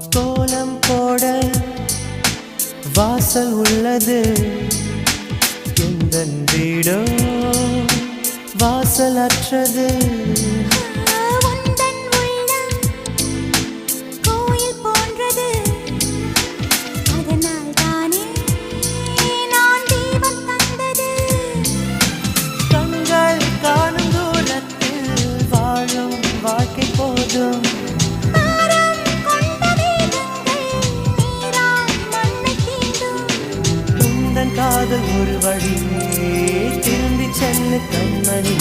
கோலம் போட வாசல் உள்ளது எந்தன் வீடோ வாசல் அற்றது கண்கள் காணும் தூரத்தில் வாழும் வாழ்க்கை போதும் காதல் ஒரு வழியே திரும்பி செல்ல கண்மணி